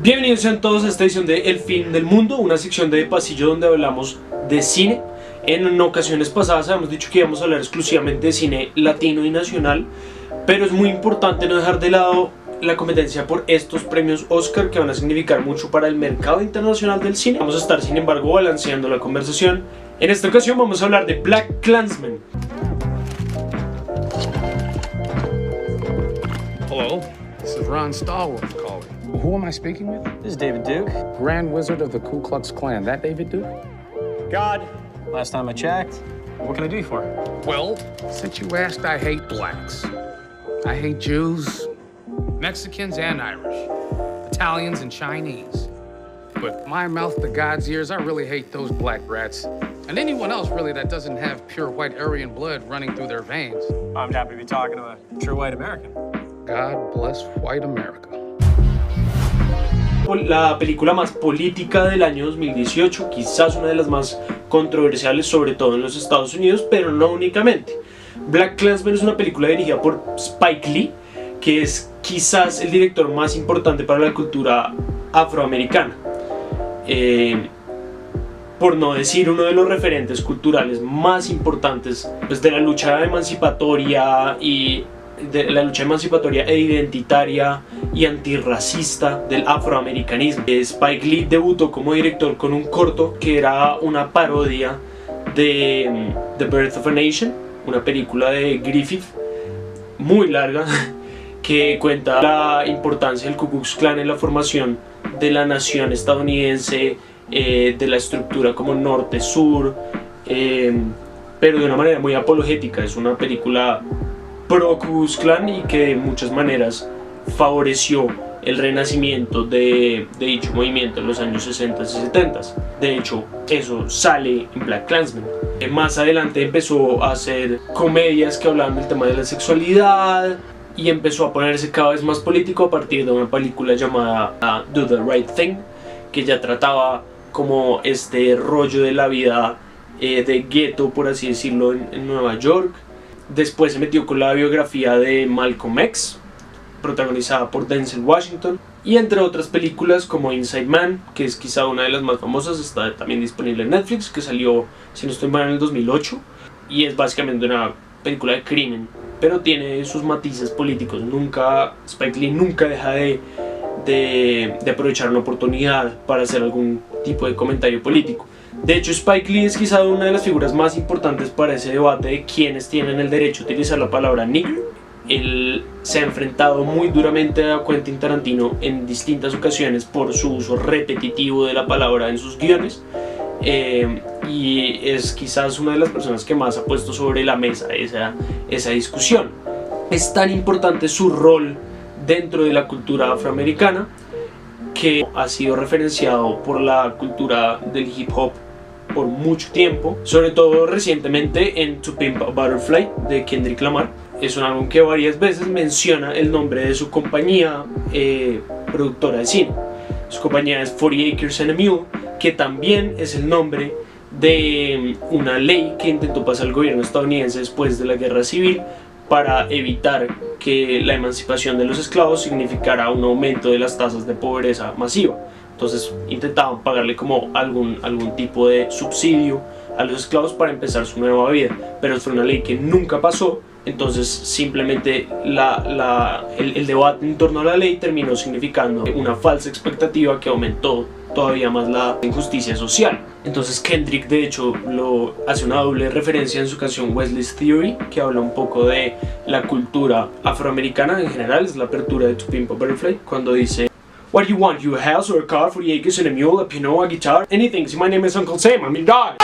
Bienvenidos sean todos a esta edición de El Fin del Mundo, una sección de pasillo donde hablamos de cine. En ocasiones pasadas habíamos dicho que íbamos a hablar exclusivamente de cine latino y nacional, pero es muy importante no dejar de lado la competencia por estos premios Oscar que van a significar mucho para el mercado internacional del cine. Vamos a estar sin embargo balanceando la conversación. En esta ocasión vamos a hablar de BlacKkKlansman. Hello, this is Ron Stallworth calling. Who am I speaking with? This is David Duke. Grand Wizard of the Ku Klux Klan. That David Duke? God, last time I checked. What can I do for you? Well, since you asked, I hate blacks. I hate Jews, Mexicans and Irish, Italians and Chinese. But my mouth to God's ears, I really hate those black rats. And anyone else, really, that doesn't have pure white Aryan blood running through their veins. I'm happy to be talking to a true white American. God bless white America. La película más política del año 2018, quizás una de las más controversiales, sobre todo en los Estados Unidos, pero no únicamente. BlacKkKlansman es una película dirigida por Spike Lee, que es quizás el director más importante para la cultura afroamericana. Por no decir uno de los referentes culturales más importantes pues, de la lucha emancipatoria e identitaria y antirracista del afroamericanismo. Spike Lee debutó como director con un corto que era una parodia de The Birth of a Nation, una película de Griffith muy larga que cuenta la importancia del Ku Klux Klan en la formación de la nación estadounidense, de la estructura como norte-sur, pero de una manera muy apologética. Es una película pro Ku Klux Klan y que de muchas maneras favoreció el renacimiento de dicho movimiento en los años 60 y 70. De hecho, eso sale en BlacKkKlansman. Más adelante empezó a hacer comedias que hablaban del tema de la sexualidad y empezó a ponerse cada vez más político a partir de una película llamada Do the Right Thing, que ya trataba como este rollo de la vida de gueto, por así decirlo, en Nueva York. Después se metió con la biografía de Malcolm X, protagonizada por Denzel Washington, y entre otras películas como Inside Man, que es quizá una de las más famosas, está también disponible en Netflix, que salió, si no estoy mal, en el 2008, y es básicamente una película de crimen, pero tiene sus matices políticos. Spike Lee nunca deja de aprovechar una oportunidad para hacer algún tipo de comentario político. De hecho, Spike Lee es quizá una de las figuras más importantes para ese debate de quiénes tienen el derecho a utilizar la palabra nigger. Él se ha enfrentado muy duramente a Quentin Tarantino en distintas ocasiones por su uso repetitivo de la palabra en sus guiones, y es quizás una de las personas que más ha puesto sobre la mesa esa discusión. Es tan importante su rol dentro de la cultura afroamericana que ha sido referenciado por la cultura del hip hop por mucho tiempo, sobre todo recientemente en To Pimp a Butterfly de Kendrick Lamar. Es un álbum que varias veces menciona el nombre de su compañía productora de cine. Su compañía es 40 Acres and a Mule, que también es el nombre de una ley que intentó pasar el gobierno estadounidense después de la guerra civil para evitar que la emancipación de los esclavos significara un aumento de las tasas de pobreza masiva. Entonces intentaban pagarle como algún tipo de subsidio a los esclavos para empezar su nueva vida, pero fue una ley que nunca pasó. Entonces simplemente el debate en torno a la ley terminó significando una falsa expectativa que aumentó todavía más la injusticia social. Entonces Kendrick de hecho hace una doble referencia en su canción Wesley's Theory, que habla un poco de la cultura afroamericana en general. Es la apertura de To Pimp a Butterfly, cuando dice: What do you want, you a house or a car, 40 acres and a mule, a piano, a guitar, anything, see my name is Uncle Sam, I'm your dog.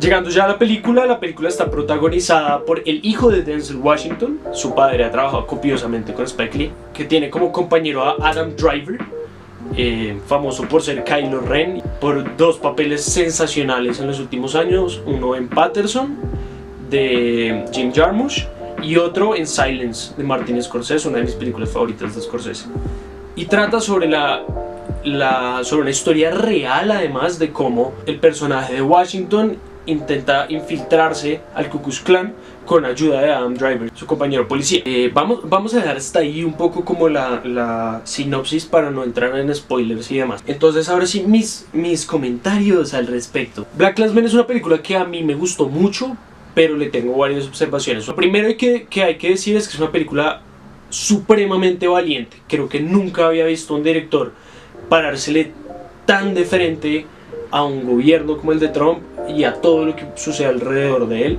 Llegando ya a la película está protagonizada por el hijo de Denzel Washington. Su padre ha trabajado copiosamente con Spike Lee, que tiene como compañero a Adam Driver, famoso por ser Kylo Ren, por dos papeles sensacionales en los últimos años, uno en Patterson de Jim Jarmusch y otro en Silence de Martin Scorsese, una de mis películas favoritas de Scorsese, y trata sobre sobre una historia real, además, de cómo el personaje de Washington intenta infiltrarse al Ku Klux Klan con ayuda de Adam Driver, su compañero policía. Vamos a dejar hasta ahí un poco como la sinopsis para no entrar en spoilers y demás. Entonces ahora sí mis comentarios al respecto. BlacKkKlansman es una película que a mí me gustó mucho, pero le tengo varias observaciones. Lo primero que hay que decir es que es una película supremamente valiente. Creo que nunca había visto a un director parársele tan de frente a un gobierno como el de Trump y a todo lo que sucede alrededor de él.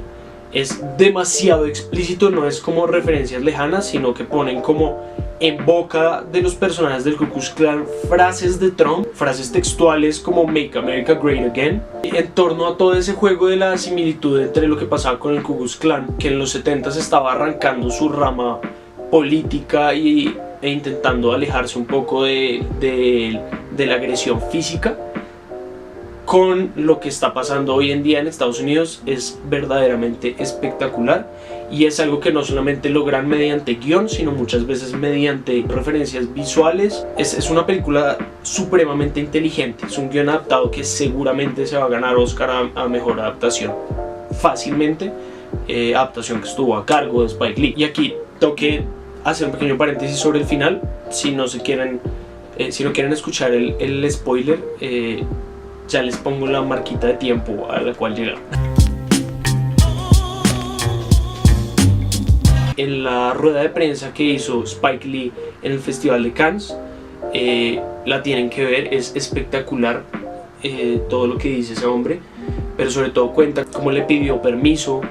Es demasiado explícito, no es como referencias lejanas, sino que ponen como en boca de los personajes del Ku Klux Klan frases de Trump, frases textuales como Make America Great Again, en torno a todo ese juego de la similitud entre lo que pasaba con el Ku Klux Klan, que en los 70s estaba arrancando su rama política e intentando alejarse un poco de la agresión física, con lo que está pasando hoy en día en Estados Unidos. Es verdaderamente espectacular y es algo que no solamente logran mediante guión, sino muchas veces mediante referencias visuales. Es una película supremamente inteligente, es un guión adaptado que seguramente se va a ganar Oscar a mejor adaptación fácilmente, adaptación que estuvo a cargo de Spike Lee. Y aquí tengo que hacer un pequeño paréntesis sobre el final. Si no quieren escuchar el spoiler, ya les pongo la marquita de tiempo a la cual llegar. En la rueda de prensa que hizo Spike Lee en el Festival de Cannes, la tienen que ver, es espectacular todo lo que dice ese hombre, pero sobre todo cuenta cómo le pidió permiso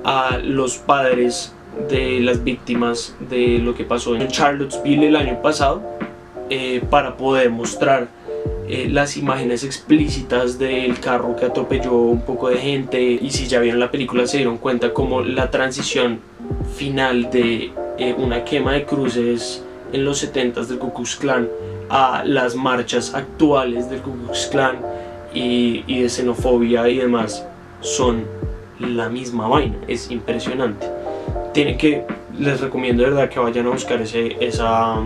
a los padres de las víctimas de lo que pasó en Charlottesville el año pasado, para poder mostrar las imágenes explícitas del carro que atropelló un poco de gente. Y si ya vieron la película se dieron cuenta como la transición final de una quema de cruces en los 70s del Ku Klux Klan a las marchas actuales del Ku Klux Klan y de xenofobia y demás son la misma vaina. Es impresionante. Les recomiendo de verdad que vayan a buscar esa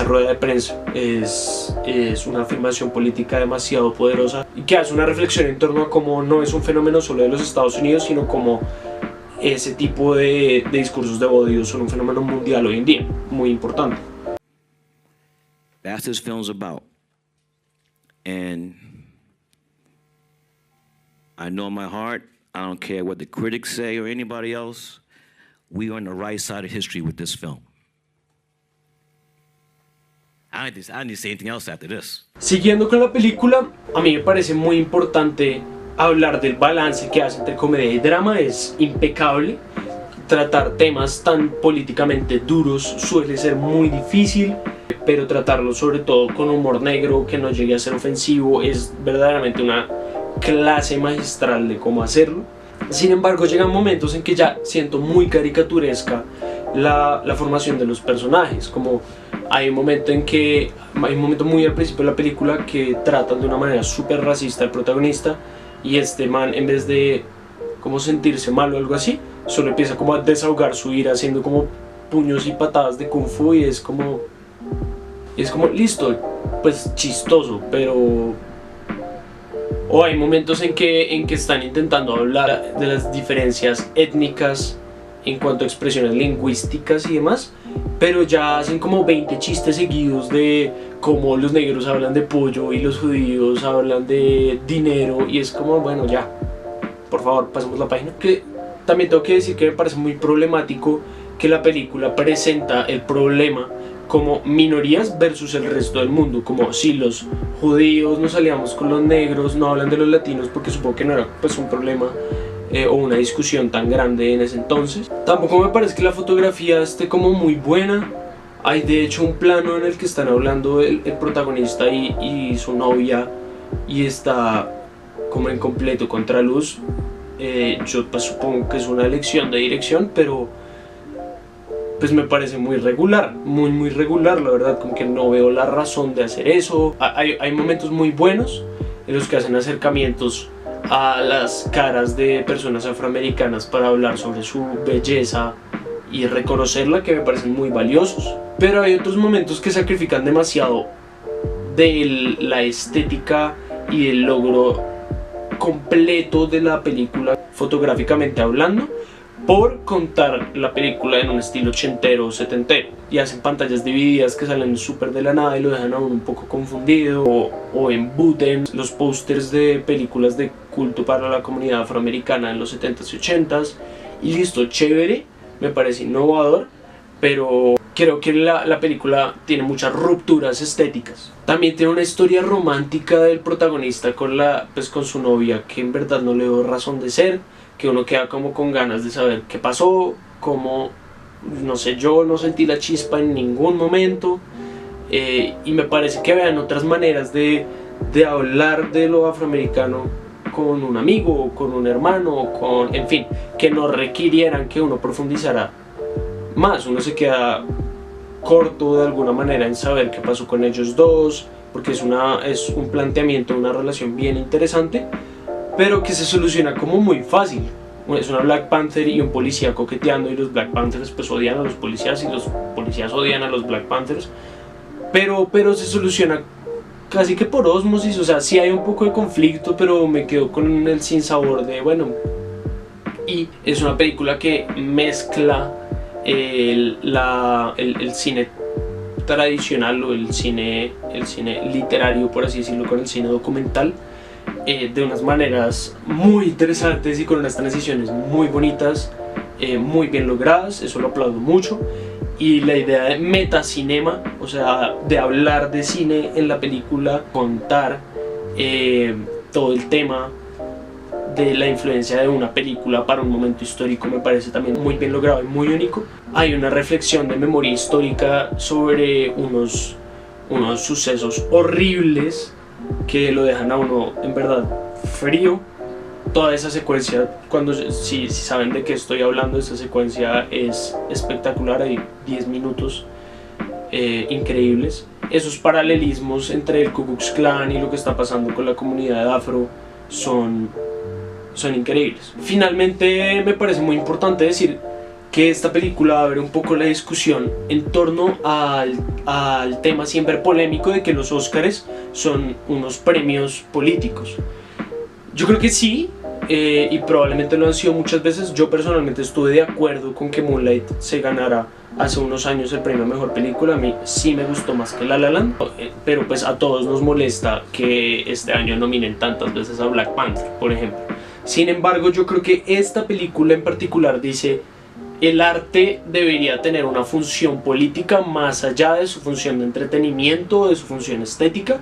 rueda de prensa. Es una afirmación política demasiado poderosa y que hace una reflexión en torno a cómo no es un fenómeno solo de los Estados Unidos, sino como ese tipo de discursos de odio son un fenómeno mundial hoy en día, muy importante. That's what this film's about. And I know in my heart, I don't care what the critics say or anybody else, we are on the right side of history with this film. I don't need to say anything else after this. Siguiendo con la película, a mí me parece muy importante hablar del balance que hace entre comedia y drama. Es impecable. Tratar temas tan políticamente duros suele ser muy difícil, pero tratarlo sobre todo con humor negro que no llegue a ser ofensivo es verdaderamente una clase magistral de cómo hacerlo. Sin embargo, llegan momentos en que ya siento muy caricaturesca la formación de los personajes. Como hay un momento muy al principio de la película que tratan de una manera súper racista al protagonista, y este man, en vez de como sentirse mal o algo así, solo empieza como a desahogar su ira haciendo como puños y patadas de kung fu, y es como listo, pues chistoso. Pero o hay momentos en que están intentando hablar de las diferencias étnicas en cuanto a expresiones lingüísticas y demás, pero ya hacen como 20 chistes seguidos de cómo los negros hablan de pollo y los judíos hablan de dinero, y es como, bueno, ya, por favor, pasemos la página. Que también tengo que decir que me parece muy problemático que la película presenta el problema como minorías versus el resto del mundo, como si los judíos nos aliamos con los negros, no hablan de los latinos, porque supongo que no era pues un problema o una discusión tan grande en ese entonces. Tampoco me parece que la fotografía esté como muy buena. Hay de hecho un plano en el que están hablando el protagonista y su novia, y está como en completo contraluz. Yo pues supongo que es una elección de dirección, pero pues me parece muy regular, muy regular, la verdad. Como que no veo la razón de hacer eso. Hay momentos muy buenos en los que hacen acercamientos a las caras de personas afroamericanas para hablar sobre su belleza y reconocerla, que me parecen muy valiosos. Pero hay otros momentos que sacrifican demasiado de la estética y del logro completo de la película fotográficamente hablando, por contar la película en un estilo ochentero o setentero, y hacen pantallas divididas que salen súper de la nada y lo dejan a uno un poco confundido, o embuten los pósters de películas de culto para la comunidad afroamericana en los 70s y 80s, y listo, chévere, me parece innovador, pero creo que la película tiene muchas rupturas estéticas. También tiene una historia romántica del protagonista con su novia, que en verdad no le veo razón de ser, que uno queda como con ganas de saber qué pasó, como, no sé, yo no sentí la chispa en ningún momento, y me parece que vean otras maneras de hablar de lo afroamericano con un amigo, con un hermano, en fin, que no requirieran que uno profundizara más. Uno se queda corto de alguna manera en saber qué pasó con ellos dos, porque es un planteamiento de una relación bien interesante, pero que se soluciona como muy fácil. Es una Black Panther y un policía coqueteando, y los Black Panthers pues odian a los policías y los policías odian a los Black Panthers, pero se soluciona casi que por ósmosis. O sea, sí hay un poco de conflicto, pero me quedo con el sinsabor de bueno. Y es una película que mezcla el cine tradicional o el cine literario, por así decirlo, con el cine documental, de unas maneras muy interesantes y con unas transiciones muy bonitas, muy bien logradas. Eso lo aplaudo mucho. Y la idea de metacinema, o sea, de hablar de cine en la película, contar todo el tema de la influencia de una película para un momento histórico, me parece también muy bien logrado y muy único. Hay una reflexión de memoria histórica sobre unos sucesos horribles que lo dejan a uno en verdad frío. Toda esa secuencia, si saben de qué estoy hablando, esa secuencia es espectacular. Hay 10 minutos increíbles. Esos paralelismos entre el Ku Klux Klan y lo que está pasando con la comunidad afro son increíbles. Finalmente, me parece muy importante decir que esta película abre un poco la discusión en torno al tema siempre polémico de que los Óscares son unos premios políticos. Yo creo que sí, y probablemente lo han sido muchas veces. Yo personalmente estuve de acuerdo con que Moonlight se ganara hace unos años el premio a mejor película. A mí sí me gustó más que La La Land, pero pues a todos nos molesta que este año nominen tantas veces a Black Panther, por ejemplo. Sin embargo, yo creo que esta película en particular dice: el arte debería tener una función política más allá de su función de entretenimiento, de su función estética,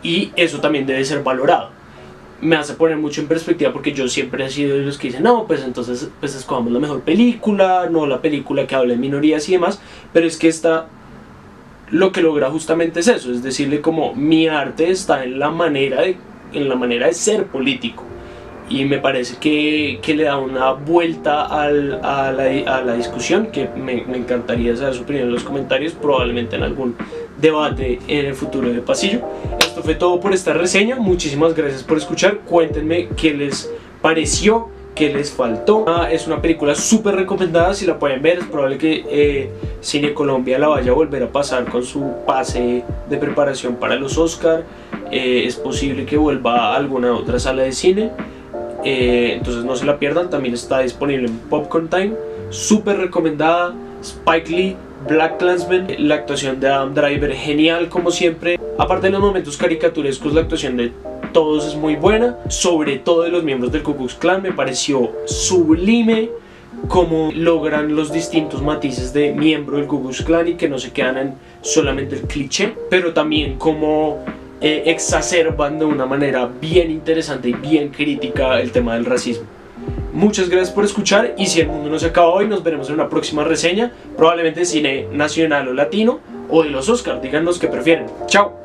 y eso también debe ser valorado. Me hace poner mucho en perspectiva, porque yo siempre he sido de los que dicen: no, pues entonces escojamos la mejor película, no la película que habla de minorías y demás. Pero es que esta lo que logra justamente es eso, es decirle como mi arte está en la manera de ser político. Y me parece que le da una vuelta a la discusión, que me encantaría saber su opinión en los comentarios, probablemente en algún debate en el futuro de Pasillo. Esto fue todo por esta reseña. Muchísimas gracias por escuchar. Cuéntenme qué les pareció, qué les faltó. Es una película súper recomendada. Si la pueden ver, es probable que Cine Colombia la vaya a volver a pasar con su pase de preparación para los Oscar. Es posible que vuelva a alguna otra sala de cine. Entonces no se la pierdan. También está disponible en Popcorn Time. Súper recomendada. Spike Lee, BlacKkKlansman, la actuación de Adam Driver genial como siempre. Aparte de los momentos caricaturescos, la actuación de todos es muy buena, sobre todo de los miembros del Ku Klux Klan. Me pareció sublime cómo logran los distintos matices de miembro del Ku Klux Klan y que no se quedan en solamente el cliché, pero también cómo exacerban de una manera bien interesante y bien crítica el tema del racismo. Muchas gracias por escuchar, y si el mundo no se acaba hoy, nos veremos en una próxima reseña, probablemente de cine nacional o latino, o de los Oscars. Díganos qué prefieren. Chao.